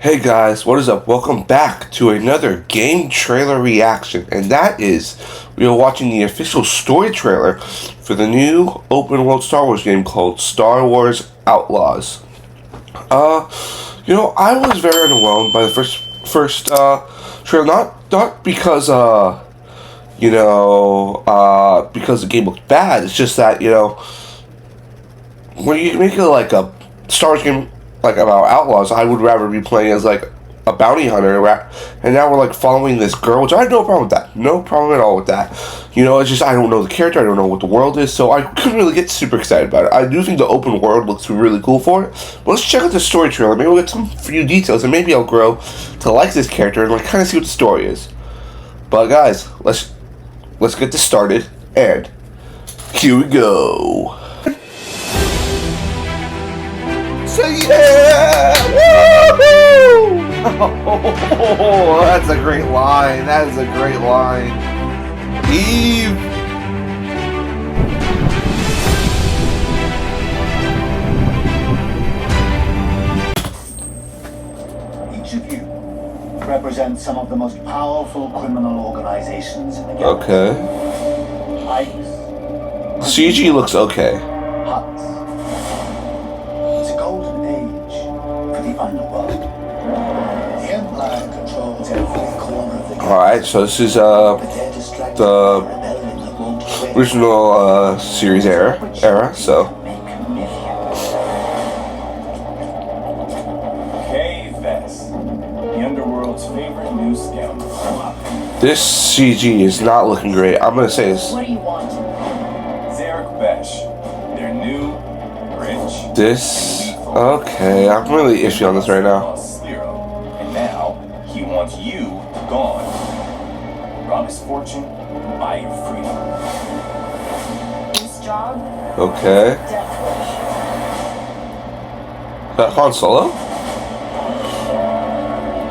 Hey guys, what is up? Welcome back to another game trailer reaction, and that is, we are watching the official story trailer for the new open world Star Wars game called Star Wars Outlaws. I was very underwhelmed by the first trailer, not because because the game looked bad. It's just that, when you make it like a Star Wars game like about outlaws, I would rather be playing as like a bounty hunter, and now we're like following this girl, which I have no problem with that. No problem at all with that. It's just I don't know the character, I don't know what the world is, so I couldn't really get super excited about it. I do think the open world looks really cool for it. But let's check out the story trailer. Maybe we'll get some few details, and maybe I'll grow to like this character and like kind of see what the story is. But guys, let's get this started, and here we go. So yeah! Woohoo! Oh, that's a great line. That is a great line. Eve! Each of you represents some of the most powerful criminal organizations in the galaxy. Okay. CG looks okay. Huts. It's a golden age for the underworld. The Empire controls every corner of the galaxy. Alright, so this is the original series era, so. Kay Vess, the underworld's favorite new scoundrel. This CG is not looking great. I'm gonna say this. What do you want? They're new, rich. This. Okay, I'm really iffy on this right now. And now he wants you gone. Promise fortune, buy your freedom. This job? Okay. Death wish. That Han Solo?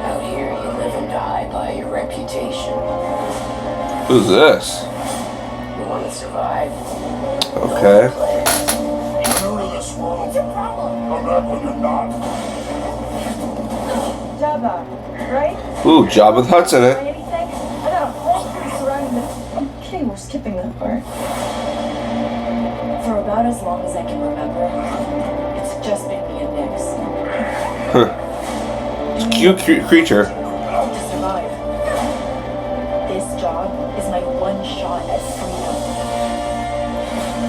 Out here, you live and die by your reputation. Who's this? You want to survive? Okay. What's your problem? Jabba, right? Ooh, Jabba the Hutt's in it. Anything? I got a whole crew surrounding the... I'm kidding, we're skipping that part. For about as long as I can remember, it's just been me and Nix. It's a cute creature. To survive. This job is my one shot at freedom.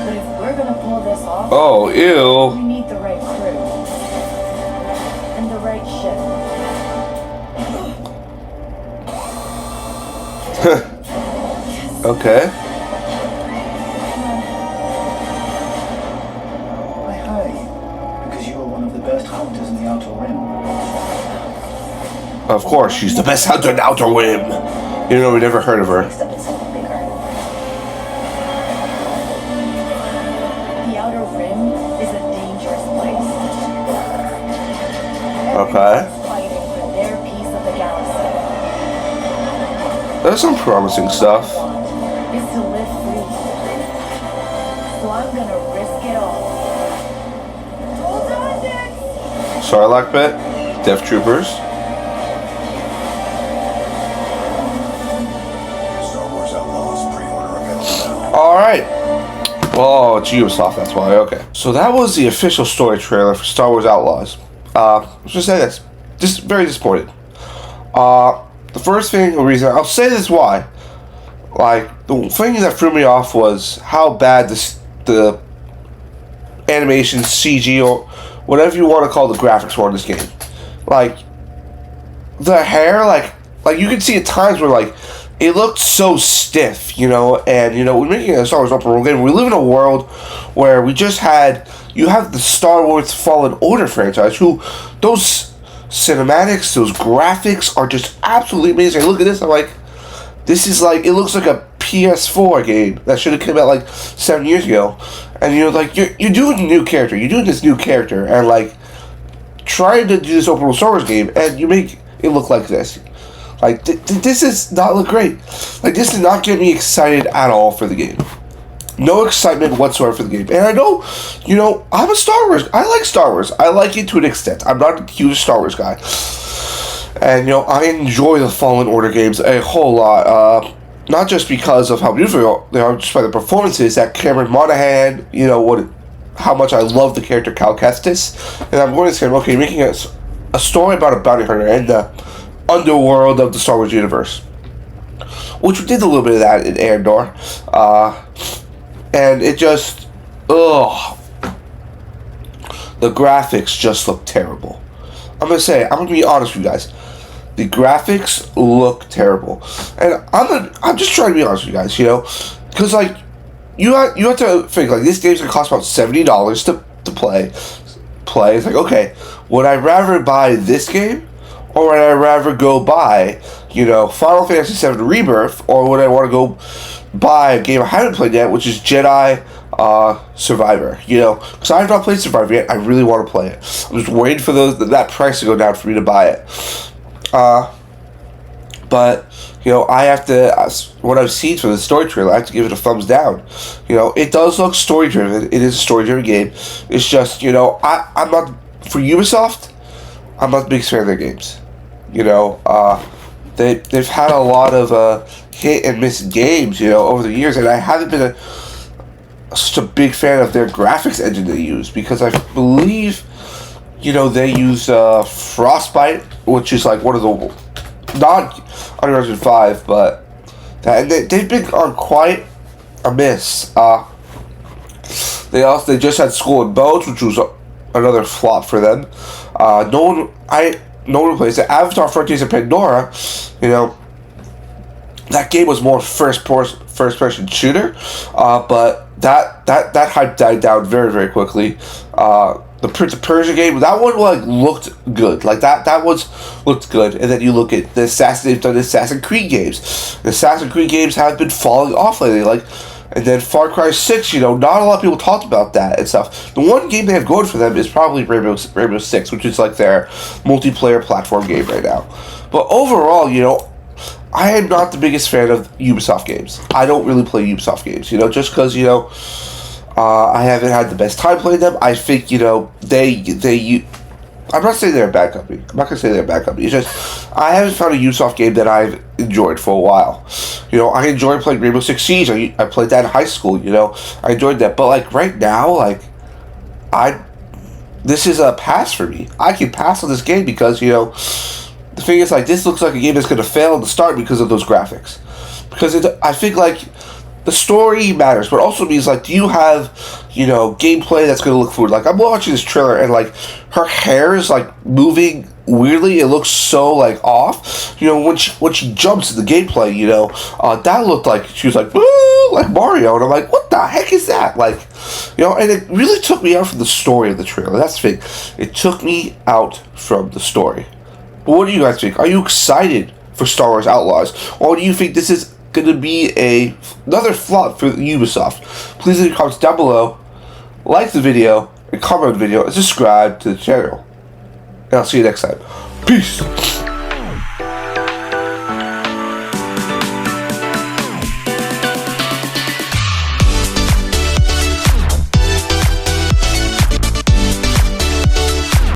But if we're gonna pull this off, Oh, we ew. need the right crew. And the right ship. Okay. I hire you because you are one of the best hunters in the Outer Rim. Of course, she's the best hunter in the Outer Rim. Even though we never heard of her. Except it's something bigger. The Outer Rim is a dangerous place. Okay. Everyone's fighting for their piece of the galaxy. There's some promising stuff. All I want is to live free. So I'm gonna risk it all. Hold on, Nick! Sarlacc pit. Death Troopers. Star Wars Outlaws pre-order available now. Alright. Oh, it's Ubisoft, that's why. Okay. So that was the official story trailer for Star Wars Outlaws. Let's just say that's just very disappointed. The first thing, the reason, I'll say this why. Like, the thing that threw me off was how bad the animation, CG, or whatever you want to call the graphics were in this game. Like, the hair, like you can see at times where, like, it looked so stiff, and, we're making a Star Wars open world game. We live in a world where you have the Star Wars Fallen Order franchise, who, those cinematics, those graphics are just absolutely amazing. Look at this, I'm like, this is like, it looks like a PS4 game that should have come out like 7 years ago. And you're doing a new character, and like, trying to do this open world Star Wars game, and you make it look like this. Like, this does not look great. Like, this did not get me excited at all for the game. No excitement whatsoever for the game. And I know, I'm a Star Wars. I like Star Wars. I like it to an extent. I'm not a huge Star Wars guy. And, I enjoy the Fallen Order games a whole lot. Not just because of how beautiful they are, just by the performances that Cameron Monaghan, how much I love the character Cal Kestis. And I'm going to say, okay, making a story about a bounty hunter and the underworld of the Star Wars universe. Which we did a little bit of that in Andor. And it just, the graphics just look terrible. I'm going to be honest with you guys. The graphics look terrible. And I'm just trying to be honest with you guys, because, like, you have to think, like, this game's going to cost about $70 to play. It's like, okay, would I rather buy this game, or would I rather go buy, Final Fantasy VII Rebirth, or would I want to go buy a game I haven't played yet, which is Jedi Survivor, because I have not played Survivor yet. I really want to play it. I'm just waiting for that price to go down for me to buy it. But I have to, what I've seen from the story trailer, I have to give it a thumbs down. It does look story driven. It is a story driven game. It's just, I'm not, for Ubisoft, I'm not the biggest fan of their games. They've had a lot of hit and miss games, over the years, and I haven't been such a big fan of their graphics engine they use, because I believe, they use Frostbite, which is like one of the, not Unreal Engine 5, but that, and they've been on quite a miss. They just had Skull and Bones, which was another flop for them. No one plays it. Avatar: Frontiers of Pandora, that game was more first person shooter, but that hype died down very, very quickly. The Prince of Persia game, that one looked good. Like that looked good. And then you look at the they've done Assassin's Creed games. The Assassin's Creed games have been falling off lately. And then Far Cry 6, not a lot of people talked about that and stuff. The one game they have going for them is probably Rainbow Six, which is like their multiplayer platform game right now. But overall, I am not the biggest fan of Ubisoft games. I don't really play Ubisoft games, just because, I haven't had the best time playing them. I think, I'm not saying they're a bad company. I'm not going to say they're a bad company. It's just, I haven't found a Ubisoft game that I've enjoyed for a while. I enjoyed playing Rainbow Six Siege. I played that in high school, I enjoyed that. But, right now, this is a pass for me. I can pass on this game because, the thing is, this looks like a game that's going to fail at the start because of those graphics. Because I think, the story matters, but also means, do you have, gameplay that's going to look fluid? I'm watching this trailer, and, her hair is, moving weirdly. It looks so, off. When she jumps in the gameplay, that looked like she was woo, like Mario, and I'm like, what the heck is that? And it really took me out from the story of the trailer. That's the thing. It took me out from the story. But what do you guys think? Are you excited for Star Wars Outlaws? Or do you think this is going to be another flop for Ubisoft? Please leave your comments down below, like the video, and comment on the video, and subscribe to the channel. And I'll see you next time. Peace!